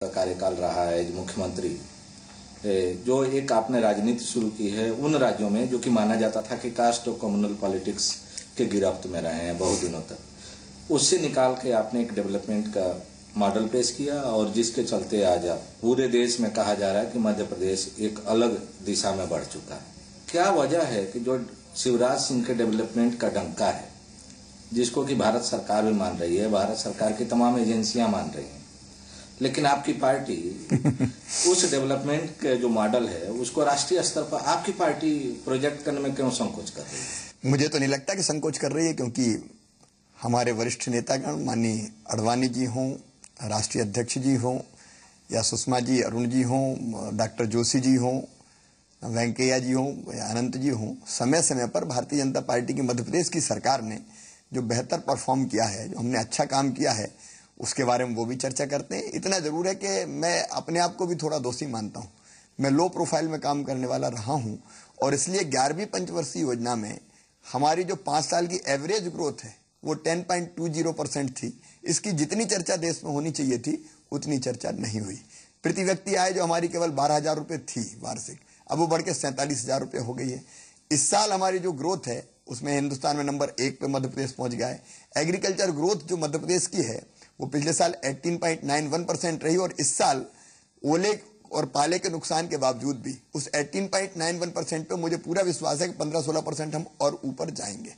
कार्यकाल रहा है मुख्यमंत्री, जो एक आपने राजनीति शुरू की है उन राज्यों में जो कि माना जाता था कि कास्ट और कम्युनल पॉलिटिक्स के गिरफ्त में रहे हैं बहुत दिनों तक, उससे निकाल के आपने एक डेवलपमेंट का मॉडल पेश किया और जिसके चलते आज आप पूरे देश में कहा जा रहा है कि मध्य प्रदेश एक अलग दिशा में बढ़ चुका है। क्या वजह है कि जो शिवराज सिंह के डेवलपमेंट का डंका है, जिसको कि भारत सरकार भी मान रही है, भारत सरकार की तमाम एजेंसियां मान रही हैं, लेकिन आपकी पार्टी उस डेवलपमेंट के जो मॉडल है उसको राष्ट्रीय स्तर पर आपकी पार्टी प्रोजेक्ट करने में क्यों संकोच कर रही है? मुझे तो नहीं लगता कि संकोच कर रही है, क्योंकि हमारे वरिष्ठ नेतागण माननीय आडवाणी जी हों, राष्ट्रीय अध्यक्ष जी हों, या सुषमा जी, अरुण जी हों, डॉक्टर जोशी जी हों, वेंकैया जी हों या अनंत जी हों, समय समय पर भारतीय जनता पार्टी की मध्य प्रदेश की सरकार ने जो बेहतर परफॉर्म किया है, जो हमने अच्छा काम किया है, उसके बारे में वो भी चर्चा करते हैं। इतना जरूर है कि मैं अपने आप को भी थोड़ा दोषी मानता हूं। मैं लो प्रोफाइल में काम करने वाला रहा हूं और इसलिए 11वीं पंचवर्षीय योजना में हमारी जो 5 साल की एवरेज ग्रोथ है वो 10.20% थी। इसकी जितनी चर्चा देश में होनी चाहिए थी उतनी चर्चा नहीं हुई। प्रति व्यक्ति आय जो हमारी केवल 12,000 रुपये थी वार्षिक, अब वो बढ़ के 47,000 रुपये हो गई है। इस साल हमारी जो ग्रोथ है उसमें हिंदुस्तान में नंबर 1 पे मध्य प्रदेश पहुंच गया है। एग्रीकल्चर ग्रोथ जो मध्य प्रदेश की है वो पिछले साल 18.91% रही और इस साल ओले और पाले के नुकसान के बावजूद भी उस 18.91% पे मुझे पूरा विश्वास है कि 15-16% हम और ऊपर जाएंगे।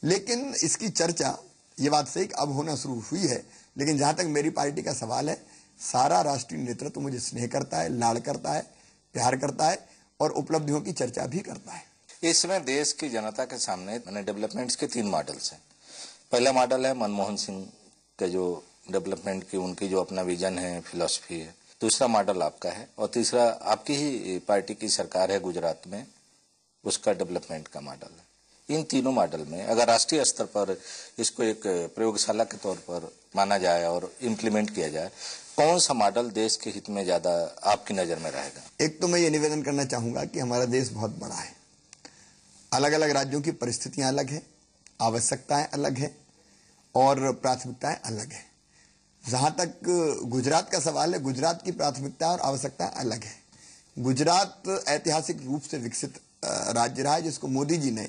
लेकिन इसकी चर्चा, ये बात सही अब होना शुरू हुई है, लेकिन जहां तक मेरी पार्टी का सवाल है, सारा राष्ट्रीय नेतृत्व मुझे स्नेह करता है, लाड़ करता है, प्यार करता है और उपलब्धियों की चर्चा भी करता है। इस समय देश की जनता के सामने डेवलपमेंट्स के 3 मॉडल्स हैं। पहला मॉडल है मनमोहन सिंह के जो डेवलपमेंट की उनकी जो अपना विजन है, फिलॉसफी है। दूसरा मॉडल आपका है और तीसरा आपकी ही पार्टी की सरकार है गुजरात में, उसका डेवलपमेंट का मॉडल है। इन तीनों मॉडल में अगर राष्ट्रीय स्तर पर इसको एक प्रयोगशाला के तौर पर माना जाए और इम्प्लीमेंट किया जाए, कौन सा मॉडल देश के हित में ज्यादा आपकी नजर में रहेगा? एक तो मैं ये निवेदन करना चाहूंगा कि हमारा देश बहुत बड़ा है, अलग अलग राज्यों की परिस्थितियां अलग है, आवश्यकताएं अलग है और प्राथमिकताएं अलग है। जहां तक गुजरात का सवाल है, गुजरात की प्राथमिकता और आवश्यकता अलग है। गुजरात ऐतिहासिक रूप से विकसित राज्य रहा है, जिसको मोदी जी ने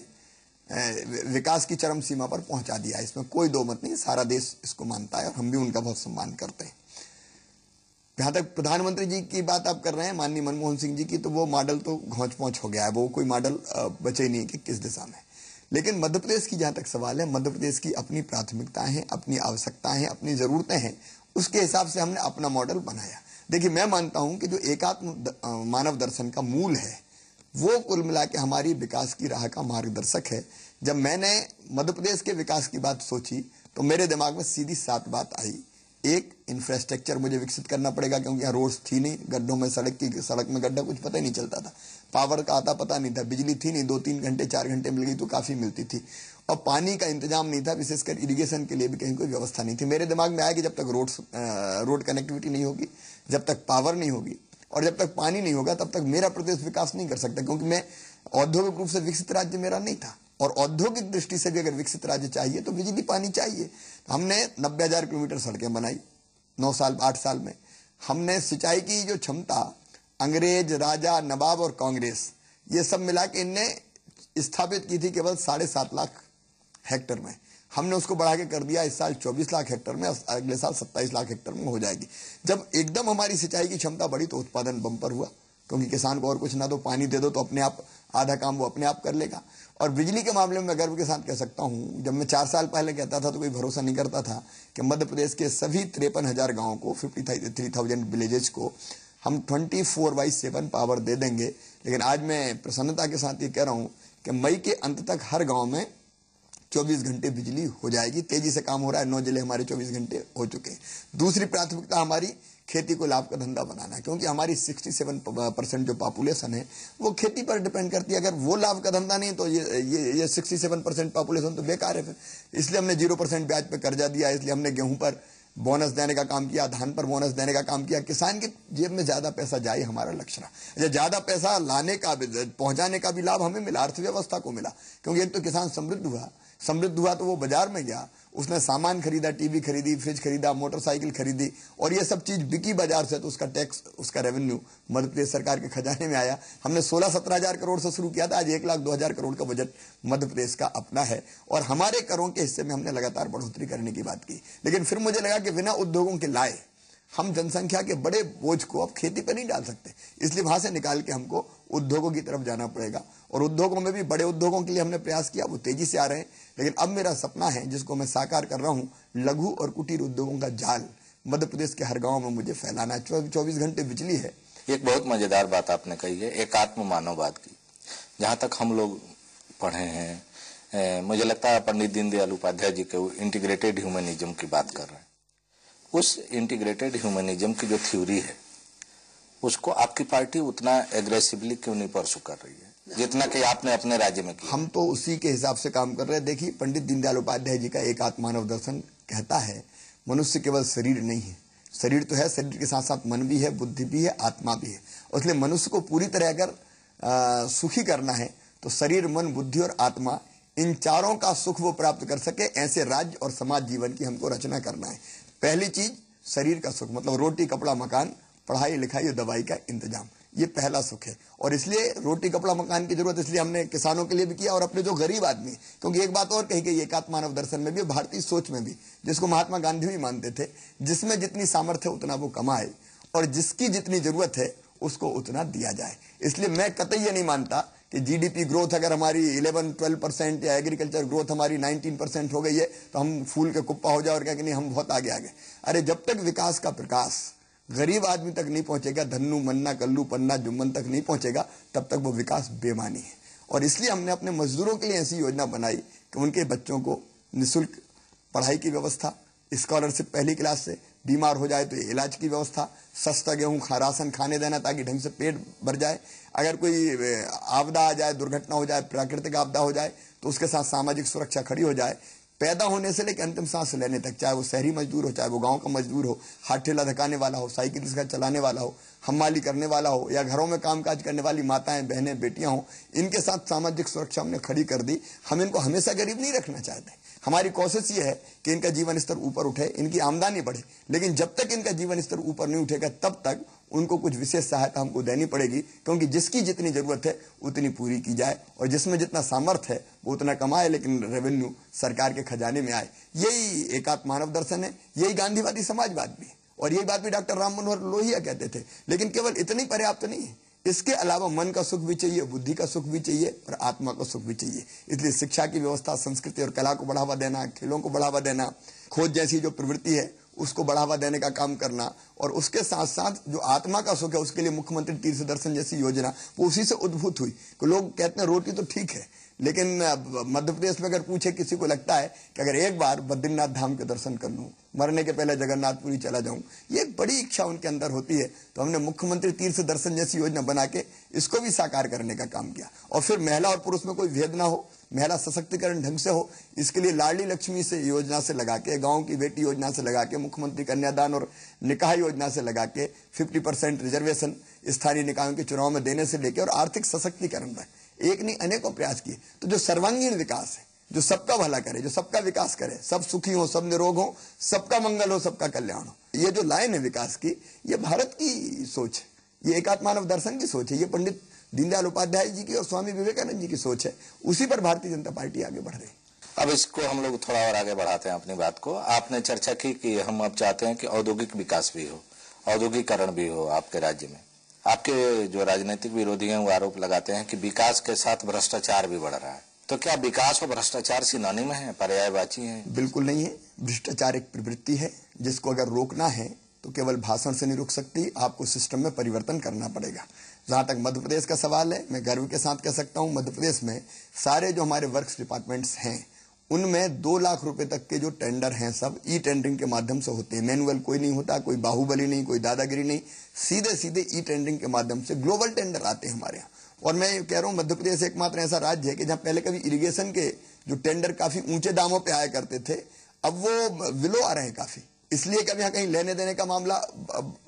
विकास की चरम सीमा पर पहुंचा दिया है। इसमें कोई दो मत नहीं, सारा देश इसको मानता है और हम भी उनका बहुत सम्मान करते हैं। जहां तक प्रधानमंत्री जी की बात आप कर रहे हैं, माननीय मनमोहन सिंह जी की, तो वो मॉडल तो घौंच पहुंच हो गया है, वो कोई मॉडल बचे ही नहीं कि किस दिशा में। लेकिन मध्य प्रदेश की जहां तक सवाल है, मध्य प्रदेश की अपनी प्राथमिकताएं हैं, अपनी आवश्यकताएं हैं, अपनी जरूरतें हैं, उसके हिसाब से हमने अपना मॉडल बनाया। देखिए, मैं मानता हूं कि जो एकात्म मानव दर्शन का मूल है वो कुल मिला के हमारी विकास की राह का मार्गदर्शक है। जब मैंने मध्य प्रदेश के विकास की बात सोची तो मेरे दिमाग में सीधी 7 बात आई। एक, इंफ्रास्ट्रक्चर मुझे विकसित करना पड़ेगा, क्योंकि यहाँ रोड्स थी नहीं, गड्ढों में सड़क में गड्ढा कुछ पता ही नहीं चलता था, पावर का आता पता नहीं था, बिजली थी नहीं, 2-3 घंटे 4 घंटे मिल गई तो काफी मिलती थी, और पानी का इंतजाम नहीं था, विशेषकर इरिगेशन के लिए भी कहीं कोई व्यवस्था नहीं थी। मेरे दिमाग में आया कि जब तक रोड कनेक्टिविटी नहीं होगी, जब तक पावर नहीं होगी और जब तक पानी नहीं होगा, तब तक मेरा प्रदेश विकास नहीं कर सकता, क्योंकि मैं औद्योगिक रूप से विकसित राज्य मेरा नहीं था और औद्योगिक दृष्टि से भी अगर विकसित राज्य चाहिए तो बिजली पानी चाहिए। तो हमने 90,000 किलोमीटर सड़कें बनाई 8 साल में। हमने सिंचाई की जो क्षमता अंग्रेज, राजा, नवाब और कांग्रेस ये सब मिला के इनने स्थापित की थी केवल 7.5 लाख हेक्टेयर में, हमने उसको बढ़ा के कर दिया इस साल 24 लाख हेक्टेयर में, अगले साल 27 लाख हेक्टेयर में हो जाएगी। जब एकदम हमारी सिंचाई की क्षमता बढ़ी तो उत्पादन बम्पर हुआ, क्योंकि किसान को और कुछ ना दो, पानी दे दो तो अपने आप आधा काम वो अपने आप कर लेगा। और बिजली के मामले में मैं गर्व के साथ कह सकता हूं, जब मैं 4 साल पहले कहता था तो कोई भरोसा नहीं करता था कि मध्य प्रदेश के सभी 53,000 गाँव को, 53,000 विलेजेस को हम 24/7 पावर दे देंगे। लेकिन आज मैं प्रसन्नता के साथ ये कह रहा हूं कि मई के अंत तक हर गांव में 24 घंटे बिजली हो जाएगी। तेजी से काम हो रहा है, 9 जिले हमारे 24 घंटे हो चुके हैं। दूसरी प्राथमिकता हमारी खेती को लाभ का धंधा बनाना है, क्योंकि हमारी 67% जो पॉपुलेशन है वो खेती पर डिपेंड करती है। अगर वो लाभ का धंधा नहीं तो ये 67% पॉपुलेशन तो बेकार है फिर। इसलिए हमने 0% ब्याज पे कर्जा दिया, इसलिए हमने गेहूं पर बोनस देने का काम किया, धान पर बोनस देने का काम किया। किसान की जेब में ज्यादा पैसा जाए हमारा लक्ष्य रहा। ज्यादा पैसा लाने का भी, पहुंचाने का भी लाभ हमें मिला, अर्थव्यवस्था को मिला, क्योंकि एक तो किसान समृद्ध हुआ, समृद्ध हुआ तो वो बाजार में गया, उसने सामान खरीदा, टीवी खरीदी, फ्रिज खरीदा, मोटरसाइकिल खरीदी, और ये सब चीज बिकी बाजार से, तो उसका टैक्स, उसका रेवेन्यू मध्य प्रदेश सरकार के खजाने में आया। हमने 16-17 हजार करोड़ से शुरू किया था, आज 1,02,000 करोड़ का बजट मध्य प्रदेश का अपना है, और हमारे करों के हिस्से में हमने लगातार बढ़ोतरी करने की बात की। लेकिन फिर मुझे लगा कि बिना उद्योगों के लाए हम जनसंख्या के बड़े बोझ को अब खेती पर नहीं डाल सकते, इसलिए वहां से निकाल के हमको उद्योगों की तरफ जाना पड़ेगा। और उद्योगों में भी बड़े उद्योगों के लिए हमने प्रयास किया, वो तेजी से आ रहे हैं। लेकिन अब मेरा सपना है, जिसको मैं साकार कर रहा हूं, लघु और कुटीर उद्योगों का जाल मध्य प्रदेश के हर गांव में मुझे फैलाना है। 24 घंटे बिजली है। एक बहुत मजेदार बात आपने कही है, एकात्म मानववाद की। जहां तक हम लोग पढ़े हैं, मुझे लगता है पंडित दीनदयाल उपाध्याय जी के इंटीग्रेटेड ह्यूमनिज्म की बात कर रहे हैं। उस इंटीग्रेटेड ह्यूमनिज्म की जो थ्योरी है, उसको आपकी पार्टी उतना एग्रेसिवली क्यों नहीं परसू कर रही है जितना कि आपने अपने राज्य में किया? हम तो उसी के हिसाब से काम कर रहे हैं। देखिए, पंडित दीनदयाल उपाध्याय जी का एकात्म मानव दर्शन कहता है, मनुष्य केवल शरीर नहीं है, शरीर तो है, शरीर के साथ साथ मन भी है, बुद्धि भी है, आत्मा भी है। इसलिए मनुष्य को पूरी तरह अगर सुखी करना है तो शरीर, मन, बुद्धि और आत्मा, इन चारों का सुख वो प्राप्त कर सके, ऐसे राज्य और समाज जीवन की हमको रचना करना है। पहली चीज शरीर का सुख, मतलब रोटी, कपड़ा, मकान, पढ़ाई लिखाई और दवाई का इंतजाम, ये पहला सुख है। और इसलिए रोटी, कपड़ा, मकान की जरूरत इसलिए हमने किसानों के लिए भी किया, और अपने जो गरीब आदमी, क्योंकि एक बात और कही गई एकात्म मानव दर्शन में भी, भारतीय सोच में भी, जिसको महात्मा गांधी भी मानते थे, जिसमें जितनी सामर्थ्य उतना वो कमाए, और जिसकी जितनी जरूरत है उसको उतना दिया जाए। इसलिए मैं कतई ये नहीं मानता कि जीडीपी ग्रोथ अगर हमारी 11-12% या एग्रीकल्चर ग्रोथ हमारी 19% हो गई है तो हम फूल के कुप्पा हो जाए और क्या कि नहीं हम बहुत आगे आ गए। अरे जब तक विकास का प्रकाश गरीब आदमी तक नहीं पहुंचेगा, धन्नू, मन्ना, कल्लू, पन्ना, जुम्मन तक नहीं पहुंचेगा, तब तक वो विकास बेमानी है। और इसलिए हमने अपने मजदूरों के लिए ऐसी योजना बनाई कि उनके बच्चों को निःशुल्क पढ़ाई की व्यवस्था, स्कॉलरशिप पहली क्लास से, बीमार हो जाए तो इलाज की व्यवस्था, सस्ता गेहूं, राशन खाने देना ताकि ढंग से पेट भर जाए, अगर कोई आपदा आ जाए, दुर्घटना हो जाए, प्राकृतिक आपदा हो जाए तो उसके साथ सामाजिक सुरक्षा खड़ी हो जाए। पैदा होने से लेकर अंतिम सांस लेने तक, चाहे वो शहरी मजदूर हो, चाहे वो गांव का मजदूर हो, हाथ ठेला धकाने वाला हो, साइकिल रिक्शा चलाने वाला हो, हमाली करने वाला हो, या घरों में कामकाज करने वाली माताएं, बहनें, बेटियां हो, इनके साथ सामाजिक सुरक्षा हमने खड़ी कर दी। हम इनको हमेशा गरीब नहीं रखना चाहते। हमारी कोशिश ये है कि इनका जीवन स्तर ऊपर उठे, इनकी आमदनी बढ़े। लेकिन जब तक इनका जीवन स्तर ऊपर नहीं उठेगा तब तक उनको कुछ विशेष सहायता हमको देनी पड़ेगी, क्योंकि जिसकी जितनी जरूरत है उतनी पूरी की जाए, और जिसमें जितना सामर्थ्य है वो उतना कमाए, लेकिन रेवेन्यू सरकार के खजाने में आए। यही एकात्म मानव दर्शन है, यही गांधीवादी समाजवाद भी है, और यही बात भी डॉक्टर राम मनोहर लोहिया कहते थे। लेकिन केवल इतनी पर्याप्त नहीं है, इसके अलावा मन का सुख भी चाहिए, बुद्धि का सुख भी चाहिए, और आत्मा का सुख भी चाहिए। इसलिए शिक्षा की व्यवस्था, संस्कृति और कला को बढ़ावा देना, खेलों को बढ़ावा देना, खोज जैसी जो प्रवृत्ति है उसको बढ़ावा देने का काम करना, और उसके साथ साथ जो आत्मा का सुख है उसके लिए मुख्यमंत्री तीर्थ दर्शन जैसी योजना वो उसी से उद्भूत हुई। तो लोग कहते हैं रोटी तो ठीक है, लेकिन मध्य प्रदेश में अगर पूछे किसी को लगता है कि अगर एक बार बद्रीनाथ धाम के दर्शन कर लूं, मरने के पहले जगन्नाथपुरी चला जाऊं, ये एक बड़ी इच्छा उनके अंदर होती है। तो हमने मुख्यमंत्री तीर्थ दर्शन जैसी योजना बना के इसको भी साकार करने का काम किया। और फिर महिला और पुरुष में कोई भेद ना हो, महिला सशक्तिकरण ढंग से हो, इसके लिए लाडली लक्ष्मी से योजना से लगा के, गांव की बेटी योजना से लगा के, मुख्यमंत्री कन्यादान और निकाह योजना से लगा के, 50% रिजर्वेशन स्थानीय निकायों के चुनाव में देने से लेकर, और आर्थिक सशक्तिकरण तक एक नहीं अनेकों प्रयास किए। तो जो सर्वांगीण विकास है, जो सबका भला करे, जो सबका विकास करे, सब सुखी हो, सब निरोग हो, सबका मंगल हो, सबका कल्याण हो, ये जो लाइन है विकास की, ये भारत की सोच है, ये एकात्म मानव दर्शन की सोच है, ये पंडित दीनदयाल उपाध्याय जी की और स्वामी विवेकानंद जी की सोच है। उसी पर भारतीय जनता पार्टी आगे बढ़ रही। अब इसको हम लोग थोड़ा और आगे बढ़ाते हैं अपनी बात को। आपने चर्चा की कि हम अब चाहते हैं कि औद्योगिक विकास भी हो, औद्योगिकरण भी हो आपके राज्य में। आपके जो राजनीतिक विरोधी हैं वो आरोप लगाते हैं कि विकास के साथ भ्रष्टाचार भी बढ़ रहा है। तो क्या विकास और भ्रष्टाचार सिनोनिम है, पर्यायवाची है? बिल्कुल नहीं है। भ्रष्टाचार एक प्रवृत्ति है जिसको अगर रोकना है तो केवल भाषण से नहीं रुक सकती, आपको सिस्टम में परिवर्तन करना पड़ेगा। जहां तक मध्य प्रदेश का सवाल है, मैं गर्व के साथ कह सकता हूं, मध्य प्रदेश में सारे जो हमारे वर्क्स डिपार्टमेंट्स हैं उनमें 2 लाख रुपए तक के जो टेंडर हैं सब ई टेंडरिंग के माध्यम से होते हैं। मैनुअल कोई नहीं होता, कोई बाहुबली नहीं, कोई दादागिरी नहीं, सीधे सीधे ई टेंडरिंग के माध्यम से ग्लोबल टेंडर आते हैं हमारे यहाँ। और मैं कह रहा हूँ मध्य प्रदेश एकमात्र ऐसा राज्य है कि जहाँ पहले कभी इरिगेशन के जो टेंडर काफी ऊंचे दामों पे आया करते थे, अब वो विलो आ रहे हैं काफी, इसलिए कभी यहाँ कहीं लेने देने का मामला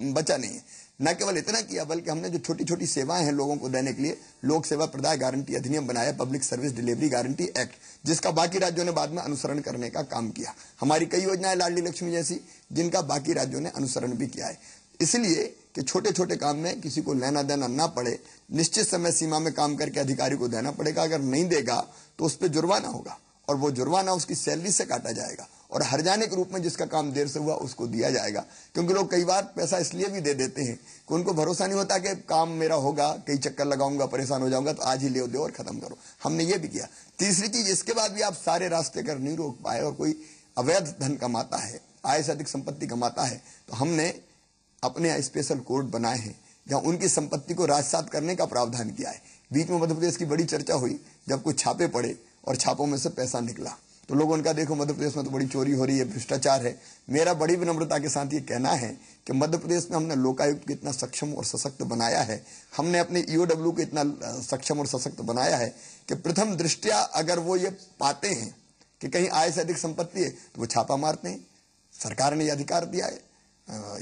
बचा नहीं है। न केवल इतना किया बल्कि हमने जो छोटी छोटी सेवाएं हैं लोगों को देने के लिए लोक सेवा प्रदाय गारंटी अधिनियम बनाया, public service delivery guarantee act, जिसका बाकी राज्यों ने बाद में अनुसरण करने का काम किया। हमारी कई योजनाएं लाडली लक्ष्मी जैसी जिनका बाकी राज्यों ने अनुसरण भी किया है, इसलिए कि छोटे छोटे काम में किसी को लेना देना ना पड़े, निश्चित समय सीमा में काम करके अधिकारी को देना पड़ेगा। अगर नहीं देगा तो उस पर जुर्माना होगा और वो जुर्माना उसकी सैलरी से काटा जाएगा और हर्जाने के रूप में जिसका काम देर से हुआ उसको दिया जाएगा। क्योंकि लोग कई बार पैसा इसलिए भी दे देते हैं कि उनको भरोसा नहीं होता कि काम मेरा होगा, कई चक्कर लगाऊंगा, परेशान हो जाऊंगा, तो आज ही ले दो और खत्म करो। हमने ये भी किया। तीसरी चीज, इसके बाद भी आप सारे रास्ते कर नहीं रोक पाए और कोई अवैध धन कमाता है, आय से अधिक संपत्ति कमाता है, तो हमने अपने स्पेशल कोर्ट बनाए हैं जहां उनकी संपत्ति को राजसात करने का प्रावधान किया है। बीच में मध्य प्रदेश की बड़ी चर्चा हुई जब कुछ छापे पड़े और छापों में से पैसा निकला, तो लोगों ने कहा देखो मध्य प्रदेश में तो बड़ी चोरी हो रही है, भ्रष्टाचार है। मेरा बड़ी विनम्रता के साथ ये कहना है कि मध्य प्रदेश में हमने लोकायुक्त को इतना सक्षम और सशक्त बनाया है, हमने अपने ईओडब्ल्यू को इतना सक्षम और सशक्त बनाया है कि प्रथम दृष्टया अगर वो ये पाते हैं कि कहीं आय से अधिक संपत्ति है तो वो छापा मारते हैं। सरकार ने यह अधिकार दिया है,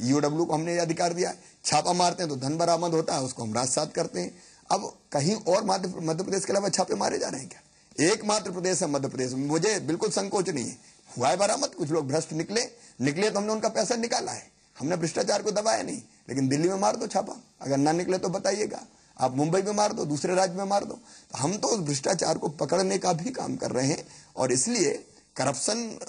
ईओडब्ल्यू को हमने यह अधिकार दिया है। छापा मारते हैं तो धन बरामद होता है, उसको हम राजसात करते हैं। अब कहीं और मध्य प्रदेश के अलावा छापे मारे जा रहे हैं क्या? एकमात्र प्रदेश है मध्य प्रदेश। मुझे बिल्कुल संकोच नहीं है, हुआ है बरामद, कुछ लोग भ्रष्ट निकले तो हमने उनका पैसा निकाला है, हमने भ्रष्टाचार को दबाया नहीं। लेकिन दिल्ली में मार दो छापा, अगर ना निकले तो बताइएगा, आप मुंबई में मार दो, दूसरे राज्य में मार दो। तो हम तो उस भ्रष्टाचार को पकड़ने का भी काम कर रहे हैं और इसलिए करप्शन,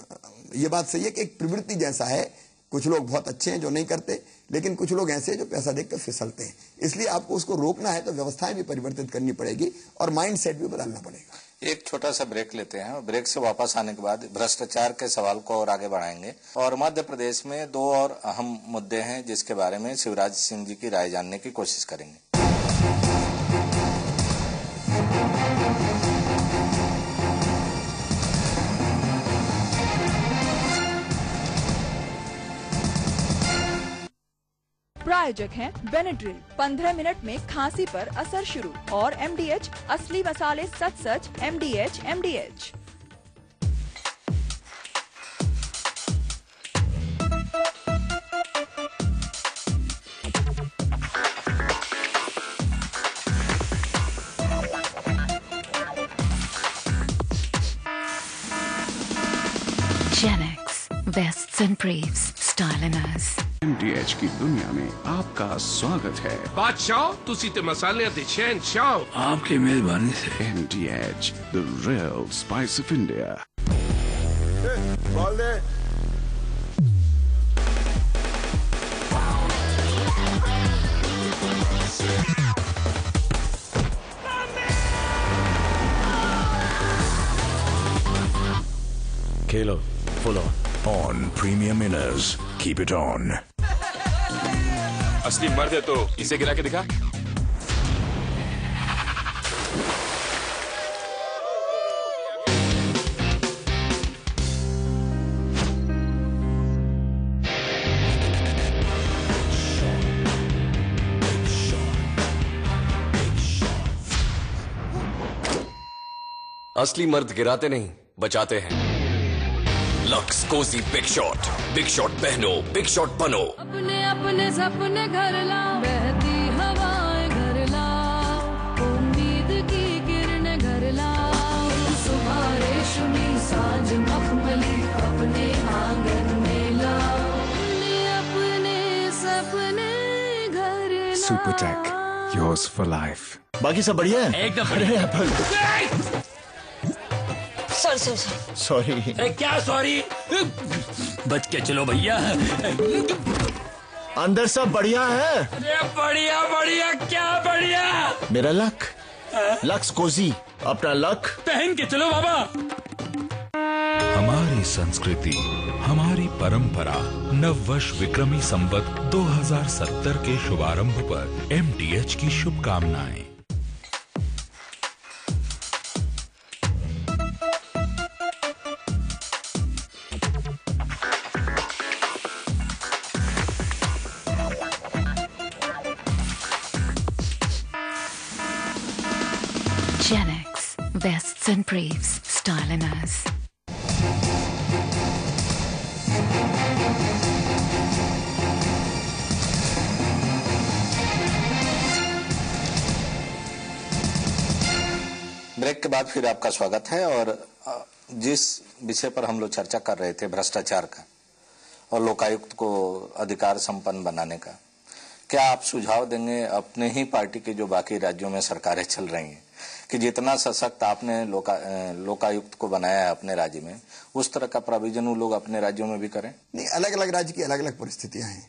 ये बात सही है कि एक प्रवृत्ति जैसा है। कुछ लोग बहुत अच्छे हैं जो नहीं करते, लेकिन कुछ लोग ऐसे हैं जो पैसा देकर फिसलते हैं। इसलिए आपको उसको रोकना है तो व्यवस्थाएं भी परिवर्तित करनी पड़ेगी और माइंड सेट भी बदलना पड़ेगा। एक छोटा सा ब्रेक लेते हैं और ब्रेक से वापस आने के बाद भ्रष्टाचार के सवाल को और आगे बढ़ाएंगे। और मध्य प्रदेश में दो और अहम मुद्दे हैं जिसके बारे में शिवराज सिंह जी की राय जानने की कोशिश करेंगे। प्रायोजक हैं बेनेड्रिल, 15 मिनट में खांसी पर असर शुरू, और MDH, असली मसाले सच MDH। Genex, vests and briefs, style and us. MDH की दुनिया में आपका स्वागत है। बादशाह, तुसी ते मसाले दे शहंशाह। आपकी मेहरबानी से। MDH, the real spice of India. बोल दे। खेलो full on. On Premium Inners, keep it on. असली मर्द है तो इसे गिरा के दिखा। असली मर्द गिराते नहीं, बचाते हैं। लक्स कोजी बिग शॉट पहनो, बिग शॉट बनो। अपने अपने सपने घर लाओ, बहती हवाएं घर लाओ, उम्मीद की किरणें घर लाओ। सुबह रेशमी, सांझ मखमली, अपने आंगन में लाओ। अपने सपने घर लाओ। Supertech, yours for life. बाकी सब बढ़िया है? एकदम बढ़िया। सॉरी। क्या सॉरी? बच के चलो भैया। अंदर सब बढ़िया है? अरे बढ़िया क्या बढ़िया? मेरा लक, लक्स कोजी, अपना लक पहन के चलो बाबा। हमारी संस्कृति, हमारी परंपरा, नववर्ष विक्रमी संवत 2070 के शुभारंभ पर MDH की शुभकामनाएं। Genex, vests and briefs, style and us. Break के बाद फिर आपका स्वागत है। और जिस विषय पर हम लोग चर्चा कर रहे थे, भ्रष्टाचार का और लोकायुक्त को अधिकार संपन्न बनाने का, क्या आप सुझाव देंगे अपने ही पार्टी के जो बाकी राज्यों में सरकारें चल रही हैं कि जितना सशक्त आपने लोकायुक्त को बनाया है अपने राज्य में, उस तरह का प्रोविजन वो लोग अपने राज्यों में भी करें? नहीं, अलग अलग राज्य की अलग अलग परिस्थितियां हैं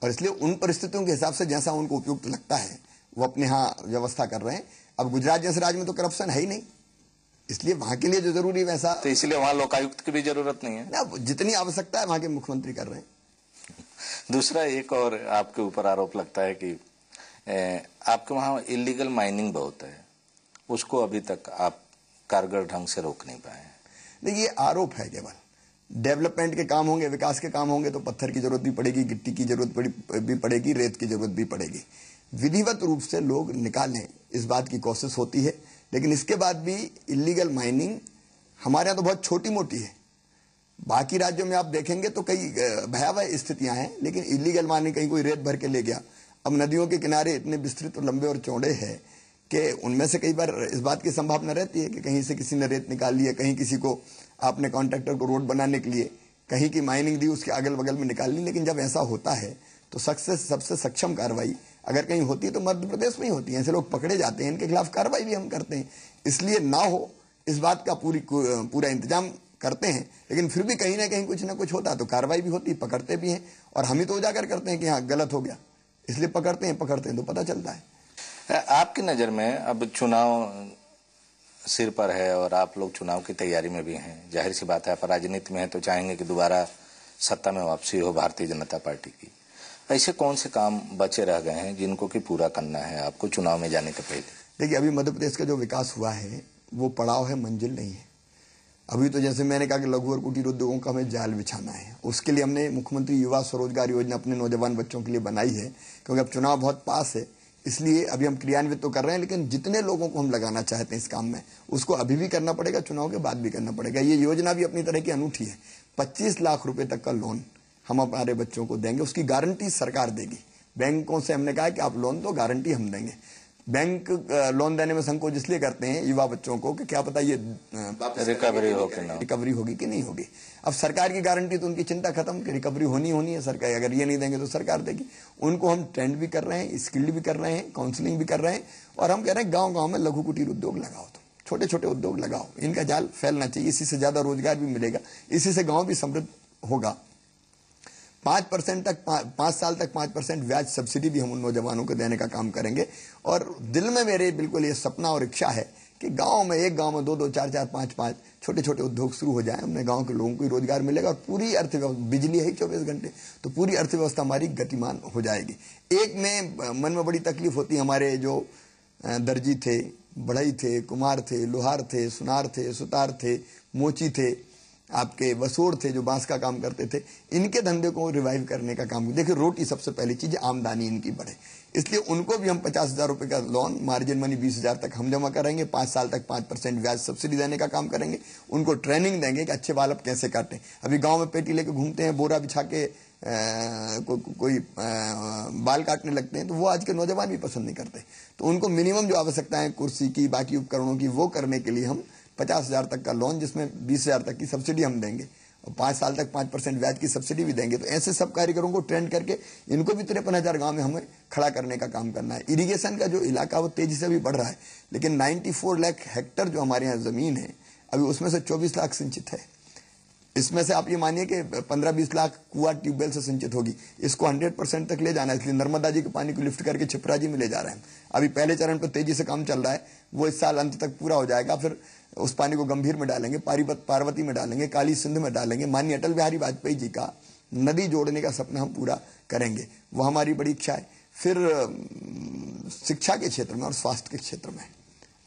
और इसलिए उन परिस्थितियों के हिसाब से जैसा उनको उपयुक्त लगता है वो अपने यहाँ व्यवस्था कर रहे हैं। अब गुजरात जैसे राज्य में तो करप्शन है ही नहीं, इसलिए वहां के लिए जो जरूरी वैसा, तो इसलिए वहां लोकायुक्त की भी जरूरत नहीं है ना, जितनी आवश्यकता है वहां के मुख्यमंत्री कर रहे हैं। दूसरा एक और आपके ऊपर आरोप लगता है कि आपके वहां इलीगल माइनिंग बहुत है, उसको अभी तक आप कारगर ढंग से रोक नहीं पाए हैं। देखिए, ये आरोप है केवल। डेवलपमेंट के काम होंगे, विकास के काम होंगे तो पत्थर की जरूरत भी पड़ेगी, गिट्टी की जरूरत भी पड़ेगी, रेत की जरूरत भी पड़ेगी। विधिवत रूप से लोग निकालें, इस बात की कोशिश होती है, लेकिन इसके बाद भी इलीगल माइनिंग हमारे यहाँ तो बहुत छोटी मोटी है। बाकी राज्यों में आप देखेंगे तो कई भयावह स्थितियां हैं, लेकिन इलीगल माइनिंग, कहीं कोई रेत भर के ले गया। अब नदियों के किनारे इतने विस्तृत और लंबे और चौड़े हैं कि उनमें से कई बार इस बात की संभावना रहती है कि कहीं से किसी ने रेत निकाल ली है, कहीं किसी को आपने कॉन्ट्रैक्टर को रोड बनाने के लिए कहीं की माइनिंग दी, उसके अगल बगल में निकाल ली। लेकिन जब ऐसा होता है तो सबसे सक्षम कार्रवाई अगर कहीं होती है तो मध्य प्रदेश में ही होती है। ऐसे लोग पकड़े जाते हैं, इनके खिलाफ कार्रवाई भी हम करते हैं। इसलिए ना हो इस बात का पूरा इंतजाम करते हैं, लेकिन फिर भी कहीं ना कहीं कुछ ना कुछ होता है तो कार्रवाई भी होती है, पकड़ते भी हैं। और हम ही तो उजागर करते हैं कि हाँ गलत हो गया, इसलिए पकड़ते हैं तो पता चलता है। आपकी नजर में अब चुनाव सिर पर है और आप लोग चुनाव की तैयारी में भी हैं, जाहिर सी बात है आप राजनीति में हैं तो चाहेंगे कि दोबारा सत्ता में वापसी हो भारतीय जनता पार्टी की। ऐसे कौन से काम बचे रह गए हैं जिनको कि पूरा करना है आपको चुनाव में जाने के पहले? देखिए, अभी मध्य प्रदेश का जो विकास हुआ है वो पड़ाव है, मंजिल नहीं है। अभी तो जैसे मैंने कहा कि लघु और कुटीर उद्योगों का हमें जाल बिछाना है, उसके लिए हमने मुख्यमंत्री युवा स्वरोजगार योजना अपने नौजवान बच्चों के लिए बनाई है। क्योंकि अब चुनाव बहुत पास है, इसलिए अभी हम क्रियान्वित तो कर रहे हैं, लेकिन जितने लोगों को हम लगाना चाहते हैं इस काम में, उसको अभी भी करना पड़ेगा, चुनाव के बाद भी करना पड़ेगा। ये योजना भी अपनी तरह की अनूठी है। 25 लाख रुपए तक का लोन हम हमारे बच्चों को देंगे, उसकी गारंटी सरकार देगी। बैंकों से हमने कहा कि आप लोन दो, गारंटी हम देंगे। बैंक लोन देने में संकोच इसलिए करते हैं युवा बच्चों को कि क्या पता ये रिकवरी होगी कि नहीं होगी। अब सरकार की गारंटी तो उनकी चिंता खत्म कि रिकवरी होनी है, सरकार अगर ये नहीं देंगे तो सरकार देगी। उनको हम ट्रेंड भी कर रहे हैं, स्किल्ड भी कर रहे हैं, काउंसलिंग भी कर रहे हैं, और हम कह रहे हैं गांव-गांव में लघु कुटीर उद्योग लगाओ, तो छोटे छोटे उद्योग लगाओ, इनका जाल फैलना चाहिए, इसी से ज्यादा रोजगार भी मिलेगा, इसी से गाँव भी समृद्ध होगा। 5% तक 5 साल तक 5% ब्याज सब्सिडी भी हम उन नौजवानों को देने का काम करेंगे। और दिल में मेरे बिल्कुल ये सपना और इच्छा है कि गांव में, एक गांव में 2-2, 4-4, 5-5 छोटे छोटे उद्योग शुरू हो जाएं, हमने गांव के लोगों को रोजगार मिलेगा और पूरी अर्थव्यवस्था, बिजली है 24 घंटे, तो पूरी अर्थव्यवस्था हमारी गतिमान हो जाएगी। एक में मन में बड़ी तकलीफ होती है, हमारे जो दर्जी थे, बढ़ई थे, कुम्हार थे, लोहार थे, सुनार थे, सुतार थे, मोची थे, आपके वसोड़ थे जो बांस का काम करते थे, इनके धंधे को रिवाइव करने का काम। देखिए, रोटी सबसे पहली चीज, आमदनी इनकी बढ़े, इसलिए उनको भी हम 50,000 रुपए का लोन, मार्जिन मनी 20,000 तक हम जमा करेंगे। 5 साल तक 5% ब्याज सब्सिडी देने का काम करेंगे। उनको ट्रेनिंग देंगे कि अच्छे बाल अब कैसे काटें। अभी गांव में पेटी लेके घूमते हैं, बोरा बिछा के कोई बाल काटने लगते हैं, तो वो आज के नौजवान भी पसंद नहीं करते। तो उनको मिनिमम जो आवश्यकता है कुर्सी की, बाकी उपकरणों की, वो करने के लिए हम 50,000 तक का लोन, जिसमें 20,000 तक की सब्सिडी हम देंगे और 5 साल तक 5% ब्याज की सब्सिडी भी देंगे। तो ऐसे सब कारीगरों को ट्रेंड करके इनको भी 53,000 गांव में हमें खड़ा करने का काम करना है। इरिगेशन का जो इलाका वो तेजी से भी बढ़ रहा है, लेकिन 94 लाख हेक्टर जो हमारे यहाँ जमीन है, अभी उसमें से 24 लाख सिंचित है। इसमें से आप ये मानिए कि 15-20 लाख कुआं ट्यूबवेल से सिंचित होगी। इसको 100% तक ले जाना है, इसलिए नर्मदा जी के पानी को लिफ्ट करके छिपरा जी में ले जा रहे हैं। अभी पहले चरण पर तेजी से काम चल रहा है, वो इस साल अंत तक पूरा हो जाएगा। फिर उस पानी को गंभीर में डालेंगे, पार्वती में डालेंगे, काली सिंध में डालेंगे। माननीय अटल बिहारी वाजपेयी जी का नदी जोड़ने का सपना हम पूरा करेंगे, वो हमारी बड़ी इच्छा है। फिर शिक्षा के क्षेत्र में और स्वास्थ्य के क्षेत्र में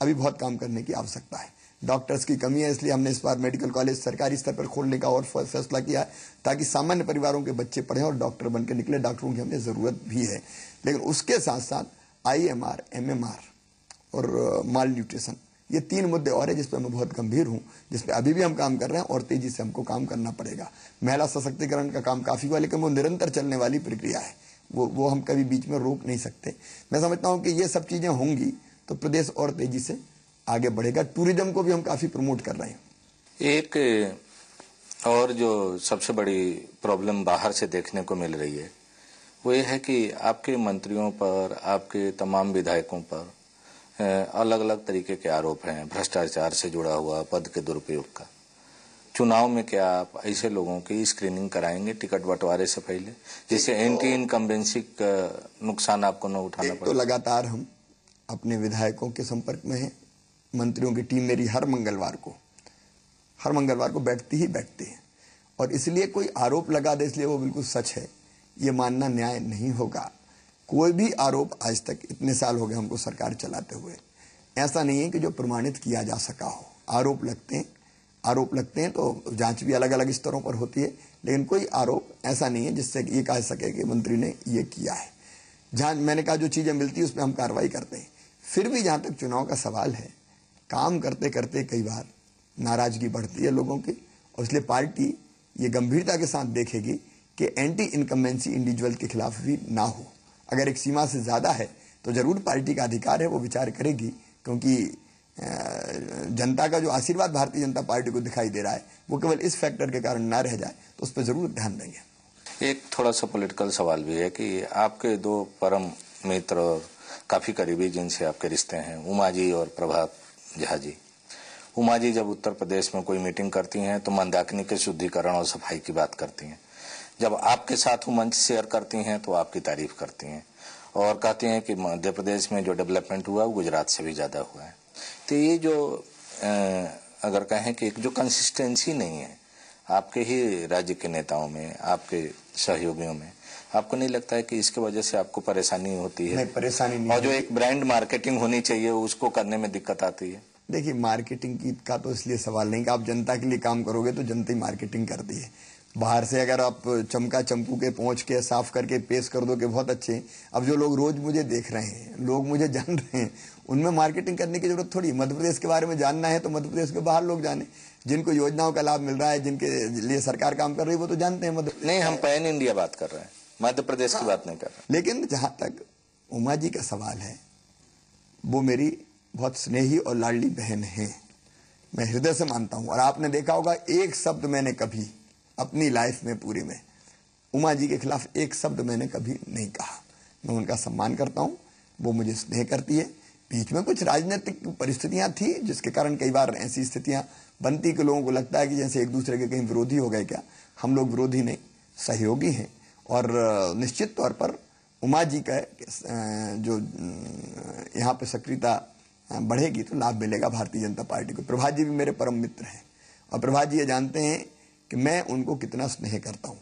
अभी बहुत काम करने की आवश्यकता है। डॉक्टर्स की कमी है, इसलिए हमने इस बार मेडिकल कॉलेज सरकारी स्तर पर खोलने का और फैसला किया है, ताकि सामान्य परिवारों के बच्चे पढ़ें और डॉक्टर बनकर निकले। डॉक्टरों की हमें जरूरत भी है, लेकिन उसके साथ साथ IMR, MMR और माल न्यूट्रिशन, ये 3 मुद्दे और है जिस पर मैं बहुत गंभीर हूं, जिस पर अभी भी हम काम कर रहे हैं और तेजी से हमको काम करना पड़ेगा। महिला सशक्तिकरण का काम काफी हुआ, लेकिन वो निरंतर चलने वाली प्रक्रिया है, वो हम कभी बीच में रोक नहीं सकते। मैं समझता हूं कि ये सब चीजें होंगी तो प्रदेश और तेजी से आगे बढ़ेगा। टूरिज्म को भी हम काफी प्रमोट कर रहे हैं। एक और जो सबसे बड़ी प्रॉब्लम बाहर से देखने को मिल रही है वो ये है कि आपके मंत्रियों पर, आपके तमाम विधायकों पर अलग अलग तरीके के आरोप हैं, भ्रष्टाचार से जुड़ा हुआ, पद के दुरुपयोग का। चुनाव में क्या आप ऐसे लोगों की स्क्रीनिंग कराएंगे टिकट बंटवारे से पहले, जिससे एंटी इनकम्बेंसी का नुकसान आपको न उठाना पड़े? तो लगातार हम अपने विधायकों के संपर्क में हैं। मंत्रियों की टीम मेरी हर मंगलवार को बैठती है, और इसलिए कोई आरोप लगा दे इसलिए वो बिल्कुल सच है, ये मानना न्याय नहीं होगा। कोई भी आरोप आज तक, इतने साल हो गए हमको सरकार चलाते हुए, ऐसा नहीं है कि जो प्रमाणित किया जा सका हो। आरोप लगते हैं तो जांच भी अलग अलग स्तरों पर होती है, लेकिन कोई आरोप ऐसा नहीं है जिससे ये कह सके कि मंत्री ने ये किया है। जहां मैंने कहा जो चीजें मिलती है उसमें हम कार्रवाई करते हैं। फिर भी जहां तक चुनाव का सवाल है, काम करते करते कई बार नाराजगी बढ़ती है लोगों की, और इसलिए पार्टी ये गंभीरता के साथ देखेगी कि एंटी इनकम्बेंसी इंडिविजुअल के खिलाफ भी ना हो। अगर एक सीमा से ज्यादा है तो जरूर पार्टी का अधिकार है, वो विचार करेगी, क्योंकि जनता का जो आशीर्वाद भारतीय जनता पार्टी को दिखाई दे रहा है वो केवल इस फैक्टर के कारण ना रह जाए, तो उस पर जरूर ध्यान देंगे। एक थोड़ा सा पॉलिटिकल सवाल भी है कि आपके दो परम मित्र और काफी करीबी जिनसे आपके रिश्ते हैं, उमा जी और प्रभात झा जी। उमा जी जब उत्तर प्रदेश में कोई मीटिंग करती हैं तो मंदाकिनी के शुद्धिकरण और सफाई की बात करती हैं। जब आपके साथ वो मंच शेयर करती हैं तो आपकी तारीफ करती हैं और कहती हैं कि मध्य प्रदेश में जो डेवलपमेंट हुआ वो गुजरात से भी ज्यादा हुआ है। तो ये जो अगर कहें कि एक जो कंसिस्टेंसी नहीं है आपके ही राज्य के नेताओं में, आपके सहयोगियों में, आपको नहीं लगता है कि इसके वजह से आपको परेशानी होती है? नहीं, परेशानी नहीं। और जो एक ब्रांड मार्केटिंग होनी चाहिए उसको करने में दिक्कत आती है? देखिए, मार्केटिंग की का तो इसलिए सवाल नहीं कि आप जनता के लिए काम करोगे तो जनता ही मार्केटिंग करती है। बाहर से अगर आप चमका चंपू के पहुंच के साफ करके पेश कर दो कि बहुत अच्छे, अब जो लोग रोज मुझे देख रहे हैं, लोग मुझे जान रहे हैं, उनमें मार्केटिंग करने की जरूरत थोड़ी। मध्य प्रदेश के बारे में जानना है तो मध्य प्रदेश के बाहर लोग जाने, जिनको योजनाओं का लाभ मिल रहा है, जिनके लिए सरकार काम कर रही है, वो तो जानते हैं। नहीं, हम पैन इंडिया बात कर रहे हैं, मध्य प्रदेश की बात नहीं कर रहे। लेकिन जहां तक उमा जी का सवाल है, वो मेरी बहुत स्नेही और लाडली बहन है, मैं हृदय से मानता हूं। और आपने देखा होगा, एक शब्द मैंने कभी अपनी लाइफ में पूरी में उमा जी के खिलाफ एक शब्द मैंने कभी नहीं कहा। मैं उनका सम्मान करता हूं, वो मुझे स्नेह करती है। बीच में कुछ राजनीतिक परिस्थितियां थी जिसके कारण कई बार ऐसी स्थितियां बनती कि लोगों को लगता है कि जैसे एक दूसरे के कहीं विरोधी हो गए क्या। हम लोग विरोधी नहीं, सहयोगी हैं। और निश्चित तौर पर उमा जी का जो यहाँ पे सक्रियता बढ़ेगी तो लाभ मिलेगा भारतीय जनता पार्टी को। प्रभात जी भी मेरे परम मित्र हैं और प्रभात जी ये जानते हैं कि मैं उनको कितना स्नेह करता हूं।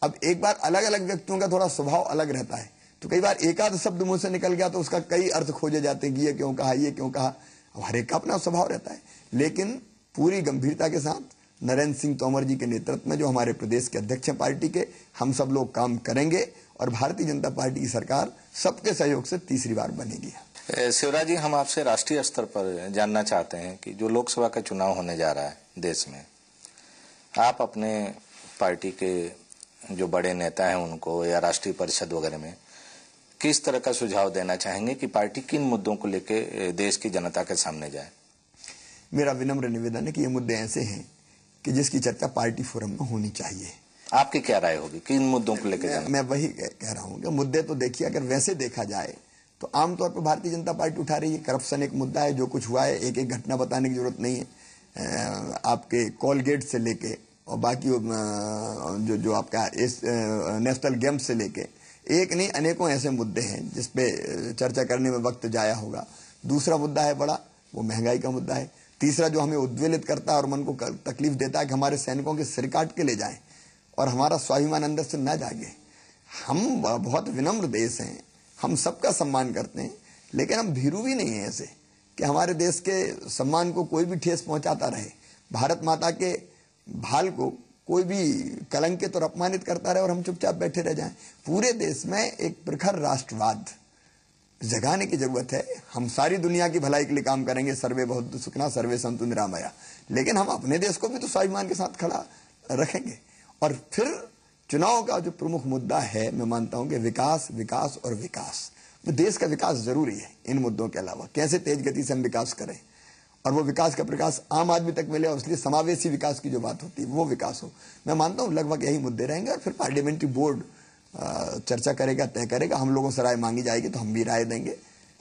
अब एक बार अलग अलग व्यक्तियों का थोड़ा स्वभाव अलग रहता है, तो कई बार एक आध शब्द मुंह से निकल गया तो उसका कई अर्थ खोजे जाते हैं कि ये क्यों कहा, ये क्यों कहा। हर एक का अपना स्वभाव रहता है, लेकिन पूरी गंभीरता के साथ नरेंद्र सिंह तोमर जी के नेतृत्व में, जो हमारे प्रदेश के अध्यक्ष हैं पार्टी के, हम सब लोग काम करेंगे और भारतीय जनता पार्टी की सरकार सबके सहयोग से तीसरी बार बनेगी। शिवराज जी, हम आपसे राष्ट्रीय स्तर पर जानना चाहते हैं कि जो लोकसभा का चुनाव होने जा रहा है देश में, आप अपने पार्टी के जो बड़े नेता हैं उनको या राष्ट्रीय परिषद वगैरह में किस तरह का सुझाव देना चाहेंगे कि पार्टी किन मुद्दों को लेकर देश की जनता के सामने जाए? मेरा विनम्र निवेदन है कि ये मुद्दे ऐसे हैं कि जिसकी चर्चा पार्टी फोरम में होनी चाहिए। आपकी क्या राय होगी किन मुद्दों को लेकर? मैं वही कह रहा हूँ कि मुद्दे तो देखिए, अगर वैसे देखा जाए तो आमतौर पर भारतीय जनता पार्टी उठा रही है। करप्शन एक मुद्दा है, जो कुछ हुआ है एक एक घटना बताने की जरूरत नहीं है। आपके कॉलगेट से लेके और बाकी जो आपका नेशनल गेम्स से लेके एक नहीं अनेकों ऐसे मुद्दे हैं जिसपे चर्चा करने में वक्त जाया होगा। दूसरा मुद्दा है बड़ा, वो महंगाई का मुद्दा है। तीसरा जो हमें उद्वेलित करता है और मन को तकलीफ देता है कि हमारे सैनिकों के सिर काट के ले जाएं और हमारा स्वाभिमान अंदर से न जागे। हम बहुत विनम्र देश हैं, हम सबका सम्मान करते हैं, लेकिन हम भीरू भी नहीं है ऐसे कि हमारे देश के सम्मान को कोई भी ठेस पहुंचाता रहे, भारत माता के भाल को कोई भी कलंकित और अपमानित करता रहे और हम चुपचाप बैठे रह जाएं। पूरे देश में एक प्रखर राष्ट्रवाद जगाने की जरूरत है। हम सारी दुनिया की भलाई के लिए काम करेंगे, सर्वे भवन्तु सुखिनः सर्वे सन्तु निरामया, लेकिन हम अपने देश को भी तो स्वाभिमान के साथ खड़ा रखेंगे। और फिर चुनाव का जो प्रमुख मुद्दा है, मैं मानता हूं कि विकास, विकास और विकास। तो देश का विकास जरूरी है इन मुद्दों के अलावा। कैसे तेज गति से हम विकास करें और वो विकास का प्रकाश आम आदमी तक मिले, और इसलिए समावेशी विकास की जो बात होती है वो विकास हो। मैं मानता हूँ लगभग यही मुद्दे रहेंगे, और फिर पार्लियामेंट्री बोर्ड चर्चा करेगा, तय करेगा। हम लोगों से राय मांगी जाएगी तो हम भी राय देंगे,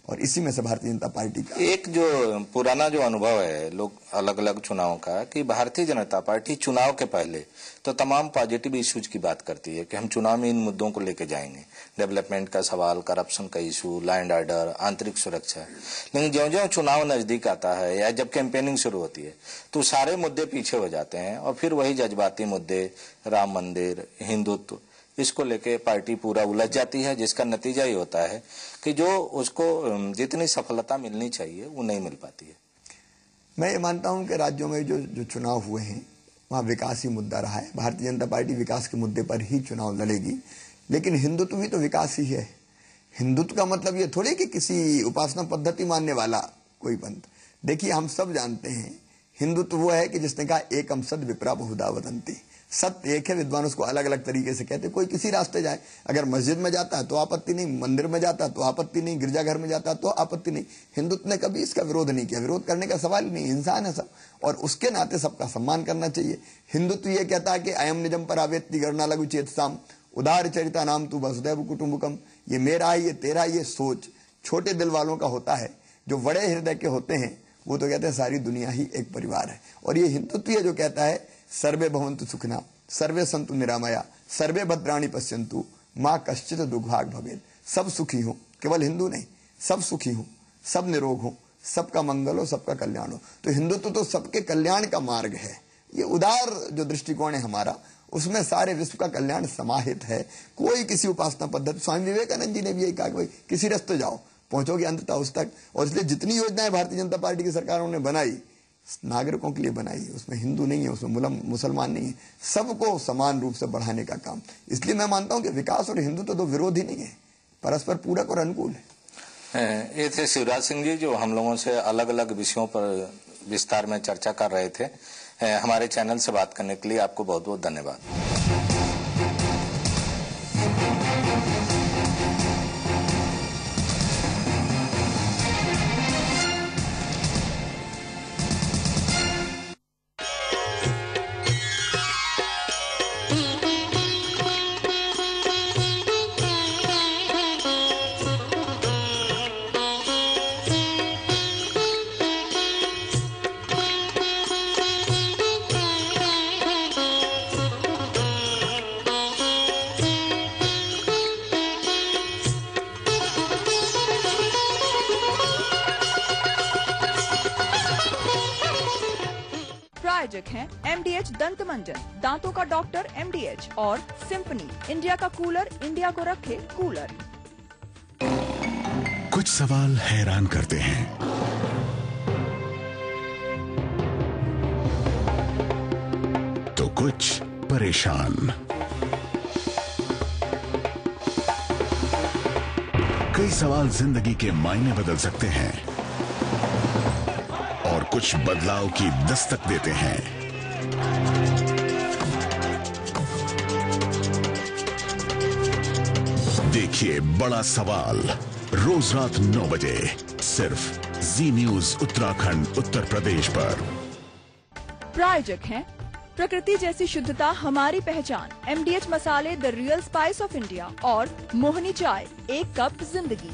और इसी में से भारतीय जनता पार्टी का एक जो पुराना जो अनुभव है लोग अलग अलग चुनाव का, कि भारतीय जनता पार्टी चुनाव के पहले तो तमाम पॉजिटिव इश्यूज की बात करती है कि हम चुनाव में इन मुद्दों को लेके जाएंगे, डेवलपमेंट का सवाल, करप्शन का इशू, लॉ एंड ऑर्डर, आंतरिक सुरक्षा। लेकिन ज्यों-ज्यों चुनाव नजदीक आता है या जब कैंपेनिंग शुरू होती है तो सारे मुद्दे पीछे हो जाते हैं, और फिर वही जज्बाती मुद्दे, राम मंदिर, हिंदुत्व, इसको लेके पार्टी पूरा उलझ जाती है, जिसका नतीजा ही होता है कि जो उसको जितनी सफलता मिलनी चाहिए वो नहीं मिल पाती है। मैं ये मानता हूं कि राज्यों में जो चुनाव हुए हैं वहां विकास ही मुद्दा रहा है। भारतीय जनता पार्टी विकास के मुद्दे पर ही चुनाव लड़ेगी, लेकिन हिंदुत्व भी तो विकास ही है। हिंदुत्व का मतलब ये थोड़ी कि किसी उपासना पद्धति मानने वाला कोई पंथ। देखिए, हम सब जानते हैं हिंदुत्व वो है कि जिसने कहा एकम सद विप्रा बहुधा वदंती, सत्य एक है, विद्वान उसको अलग अलग तरीके से कहते। कोई किसी रास्ते जाए, अगर मस्जिद में जाता है तो आपत्ति नहीं, मंदिर में जाता है तो आपत्ति नहीं, गिरजाघर में जाता है तो आपत्ति नहीं। हिंदुत्व ने कभी इसका विरोध नहीं किया, विरोध करने का सवाल ही नहीं। इंसान है सब, और उसके नाते सबका सम्मान करना चाहिए। हिंदुत्व ये कहता है कि अयम निजम पर आवेत्ति गणना लघु चेतसाम उदार चरिता नाम तू वसुदैव कुटुंबकम, ये मेरा है, ये तेरा, ये सोच छोटे दिल वालों का होता है। जो बड़े हृदय के होते हैं वो तो कहते हैं सारी दुनिया ही एक परिवार है। और ये हिंदुत्व जो कहता है सर्वे भवन्तु सुखिनः, सर्वे सन्तु निरामया, सर्वे भद्राणि पश्यन्तु, माँ कश्चित् दुर्भाग् भवेत्। सब सुखी हो, केवल हिंदू नहीं, सब सुखी हो, सब निरोग हो, सबका मंगल हो, सबका कल्याण हो। तो हिंदुत्व तो सबके कल्याण का मार्ग है। ये उदार जो दृष्टिकोण है हमारा, उसमें सारे विश्व का कल्याण समाहित है। कोई किसी उपासना पद्धति, स्वामी विवेकानंद जी ने भी यही कहा कि भाई किसी रास्ते जाओ, पहुंचोगे अंततः उस तक। और इसलिए जितनी योजनाएं भारतीय जनता पार्टी की सरकारों ने बनाई, नागरिकों के लिए बनाई, उसमें हिंदू नहीं है, उसमें मुसलमान नहीं है, सबको समान रूप से बढ़ाने का काम। इसलिए मैं मानता हूं कि विकास और हिंदू तो विरोधी नहीं है, परस्पर पूरक और अनुकूल है। ये थे शिवराज सिंह जी, जो हम लोगों से अलग अलग विषयों पर विस्तार में चर्चा कर रहे थे। हमारे चैनल से बात करने के लिए आपको बहुत बहुत धन्यवाद। प्रायोजक हैं MDH दंत मंजन, दांतों का डॉक्टर MDH, और सिंफनी, इंडिया का कूलर, इंडिया को रखे कूलर। कुछ सवाल हैरान करते हैं, तो कुछ परेशान। कई सवाल जिंदगी के मायने बदल सकते हैं और कुछ बदलाव की दस्तक देते हैं। देखिए बड़ा सवाल रोज रात 9 बजे सिर्फ जी न्यूज उत्तराखंड उत्तर प्रदेश पर। प्रायोजक हैं प्रकृति जैसी शुद्धता हमारी पहचान, MDH मसाले the real spice of India, और मोहनी चाय, एक कप जिंदगी।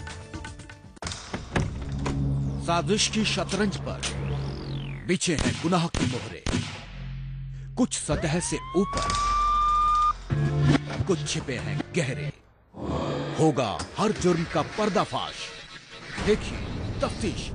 साजिश की शतरंज पर बिछे हैं गुनाह की मोहरे, कुछ सतह से ऊपर, कुछ छिपे हैं गहरे। होगा हर जुर्म का पर्दाफाश, देखिए तफ्तीश।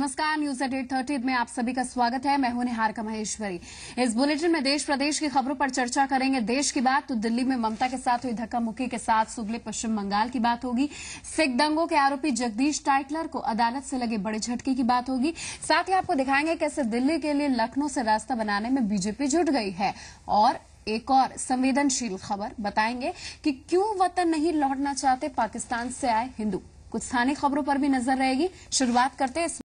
नमस्कार, न्यूज एट 8:30 में आप सभी का स्वागत है। मैं हूं निहारिका महेश्वरी। इस बुलेटिन में देश प्रदेश की खबरों पर चर्चा करेंगे। देश की बात तो दिल्ली में ममता के साथ हुई धक्का मुक्की के साथ सुगले पश्चिम बंगाल की बात होगी। सिख दंगों के आरोपी जगदीश टाइटलर को अदालत से लगे बड़े झटके की बात होगी। साथ ही आपको दिखाएंगे कैसे दिल्ली के लिए लखनऊ से रास्ता बनाने में बीजेपी जुट गई है। और एक और संवेदनशील खबर बताएंगे कि क्यों वतन नहीं लौटना चाहते पाकिस्तान से आए हिंदू। कुछ स्थानीय खबरों पर भी नजर रहेगी। शुरुआत करते हैं